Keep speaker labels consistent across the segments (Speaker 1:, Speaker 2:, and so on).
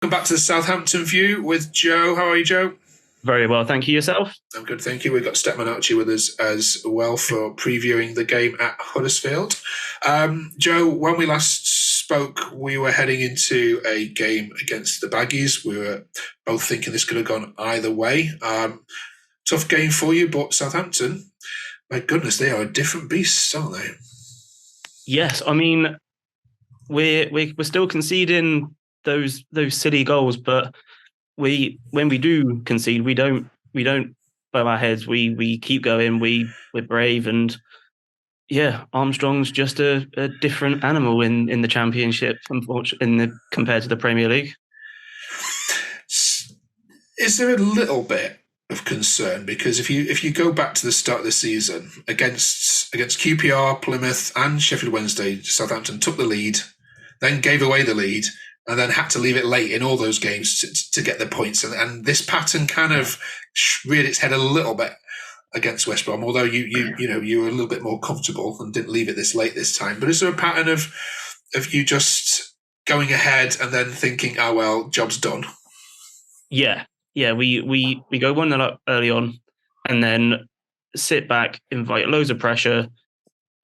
Speaker 1: Welcome back to the Southampton View with Joe. How are you, Joe?
Speaker 2: Very well, thank you. Yourself?
Speaker 1: I'm good, thank you. We've got Stepman Archie with us as well for previewing the game at Huddersfield. Joe, when we last spoke, we were heading into a game against the Baggies. We were both thinking this could have gone either way. Tough game for you, but Southampton, my goodness, they are a different beast, aren't they?
Speaker 2: Yes, I mean we're still conceding those silly goals, but when we do concede, we don't bow our heads. We keep going. We're brave, and yeah, Armstrong's just a different animal in the Championship, unfortunately, compared to the Premier League.
Speaker 1: Is there a little bit of concern? Because if you go back to the start of the season against QPR, Plymouth, and Sheffield Wednesday, Southampton took the lead, then gave away the lead, and then had to leave it late in all those games to get the points. And this pattern kind of reared its head a little bit against West Brom, although you were a little bit more comfortable and didn't leave it this late this time. But is there a pattern of you just going ahead and then thinking, oh well, job's done?
Speaker 2: Yeah. We go 1-0 up early on, and then sit back, invite loads of pressure,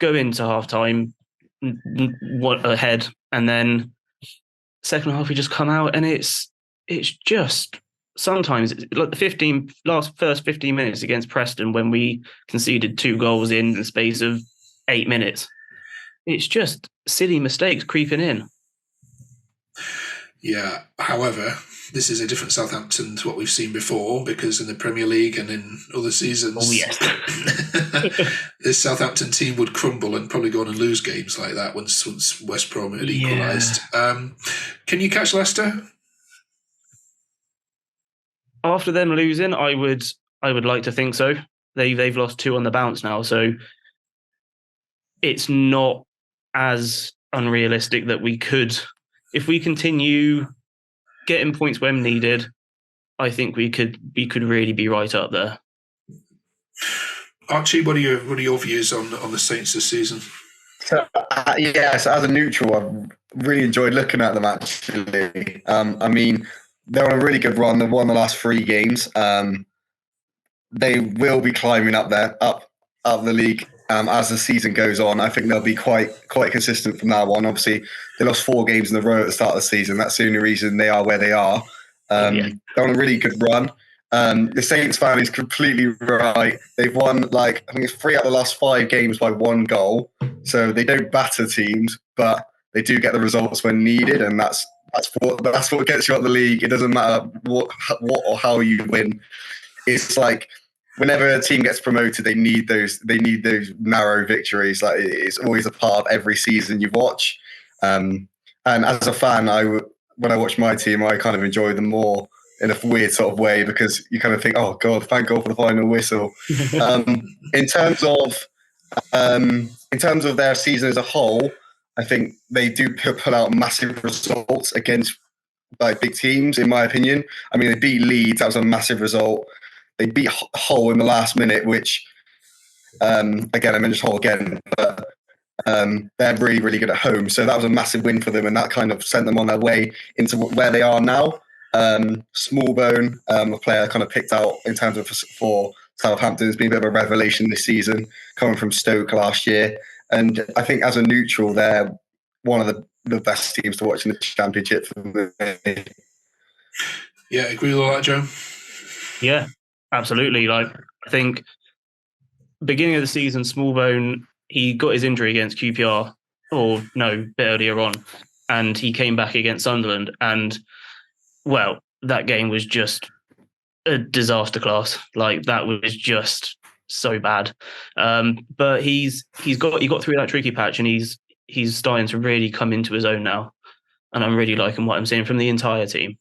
Speaker 2: go into half time, ahead, and then second half we just come out, and it's just sometimes like the first 15 minutes against Preston when we conceded 2 goals in the space of 8 minutes. It's just silly mistakes creeping in.
Speaker 1: Yeah. However, this is a different Southampton to what we've seen before, because in the Premier League and in other seasons, this Southampton team would crumble and probably go on and lose games like that once West Brom had equalised. Can you catch Leicester?
Speaker 2: After them losing, I would like to think so. They've lost 2 on the bounce now, so it's not as unrealistic that we could, if we continue getting points when needed, I think we could really be right up there.
Speaker 1: Archie, what are your views on the Saints this season?
Speaker 3: So as a neutral, I've really enjoyed looking at them actually. I mean, they're on a really good run. They've won the last 3 games. They will be climbing up there, up the league as the season goes on. I think they'll be quite consistent from now on. Obviously, they lost 4 games in a row at the start of the season. That's the only reason they are where they are. They're on a really good run. The Saints fan is completely right. They've won I think it's 3 out of the last 5 games by 1 goal. So they don't batter teams, but they do get the results when needed, and that's what gets you out of the league. It doesn't matter what or how you win. It's like whenever a team gets promoted, they need those narrow victories. Like it's always a part of every season you watch. And as a fan, when I watch my team, I kind of enjoy them more in a weird sort of way, because you kind of think, oh God, thank God for the final whistle. In terms of their season as a whole, I think they do put out massive results against big teams, in my opinion. I mean, they beat Leeds. That was a massive result. They beat Hull in the last minute, which, again, I mentioned Hull again, but they're really, really good at home. So that was a massive win for them, and that kind of sent them on their way into where they are now. Smallbone, a player kind of picked out in terms of for Southampton, has been a bit of a revelation this season, coming from Stoke last year. And I think as a neutral, they're one of the best teams to watch in the Championship for me.
Speaker 1: Yeah, agree with all that, Joe?
Speaker 2: Yeah, absolutely. I think beginning of the season, Smallbone, he got his injury against QPR, a bit earlier on, and he came back against Sunderland, and well, that game was just a disaster class. That was just so bad. But he got through that tricky patch, and he's starting to really come into his own now, and I'm really liking what I'm seeing from the entire team.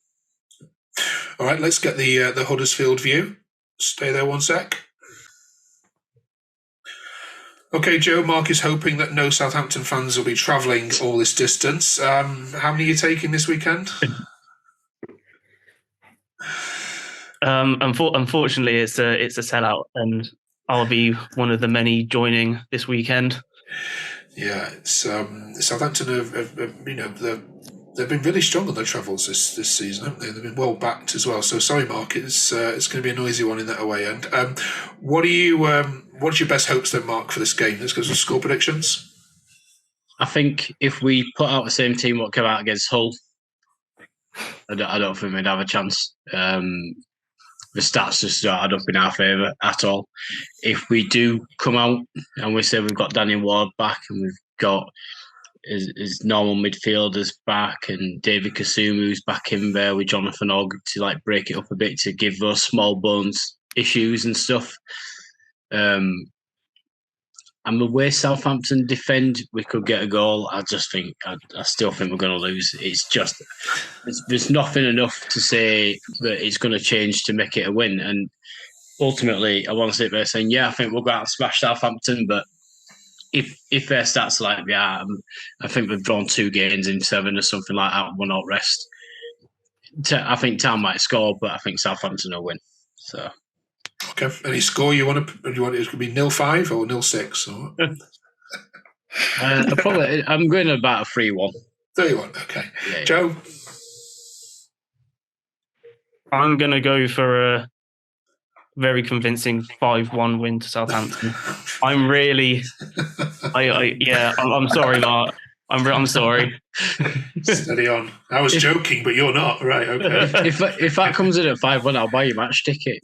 Speaker 1: All right, let's get the Huddersfield view. Stay there one sec. Okay, Joe, Mark is hoping that no Southampton fans will be travelling all this distance. How many are you taking this weekend?
Speaker 2: Unfortunately, it's a sellout, and I'll be one of the many joining this weekend.
Speaker 1: Yeah, it's Southampton have They've been really strong on their travels this season, haven't they? They've been well backed as well. So sorry, Mark, it's going to be a noisy one in that away end. What's your best hopes then, Mark, for this game? Let's go to score predictions.
Speaker 4: I think if we put out the same team what came out against Hull, I don't think we'd have a chance. The stats just don't add up in our favour at all. If we do come out and we say we've got Danny Ward back and we've got his normal midfielders back and David Kasumu's back in there with Jonathan Ogg to like break it up a bit to give those small bones issues and stuff. And the way Southampton defend, we could get a goal. I still think we're going to lose. It's just there's nothing enough to say that it's going to change to make it a win. And ultimately, I want to sit there saying, yeah, I think we'll go out and smash Southampton, but if their stats are like, yeah, I think we've drawn 2 games in 7 or something like that, 1-0 rest. I think Town might score, but I think Southampton will win. So,
Speaker 1: okay. Any score you want it to be 0-5 or 0-6?
Speaker 4: Or? I'm going about a 3-1.
Speaker 1: 3-1. Okay.
Speaker 4: Yeah.
Speaker 1: Joe,
Speaker 2: I'm going to go for a very convincing 5-1 win to Southampton. I'm sorry, Mark. I'm sorry.
Speaker 1: Steady on. I was joking, but you're not. Right, okay.
Speaker 4: If that comes in at 5-1, I'll buy you a match ticket.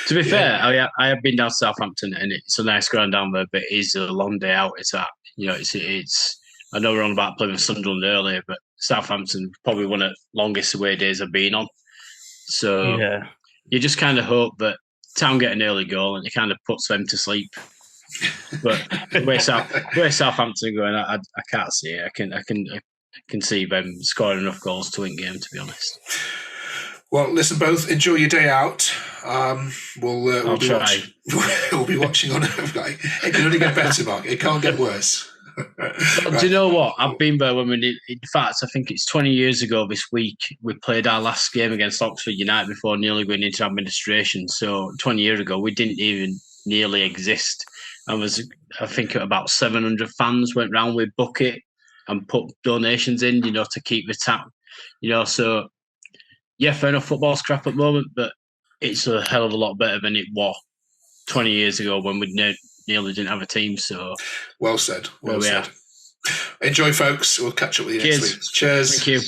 Speaker 4: To be fair, I have been down to Southampton and it's a nice ground down there, but it is a long day out. It's I know we're on about Plymouth Sunderland earlier, but Southampton probably one of the longest away days I've been on. So
Speaker 2: yeah.
Speaker 4: You just kind of hope that Town get an early goal and it kind of puts them to sleep. But where Southampton going, I can't see it. I can see them scoring enough goals to win game, to be honest.
Speaker 1: Well, listen, both enjoy your day out. We'll be watching on. It can only get better, Mark. It can't get worse.
Speaker 4: Right. Do you know what? I've been there when we did. In fact, I think it's 20 years ago this week. We played our last game against Oxford United before nearly going into administration. So 20 years ago, we didn't even nearly exist. I think about 700 fans went round with bucket and put donations in, to keep the tap. So yeah, fair enough. Football's crap at the moment, but it's a hell of a lot better than it was 20 years ago when we nearly didn't have a team. So
Speaker 1: well said. Well said. Enjoy, folks. We'll catch up with you next week. Cheers.
Speaker 4: Thank you.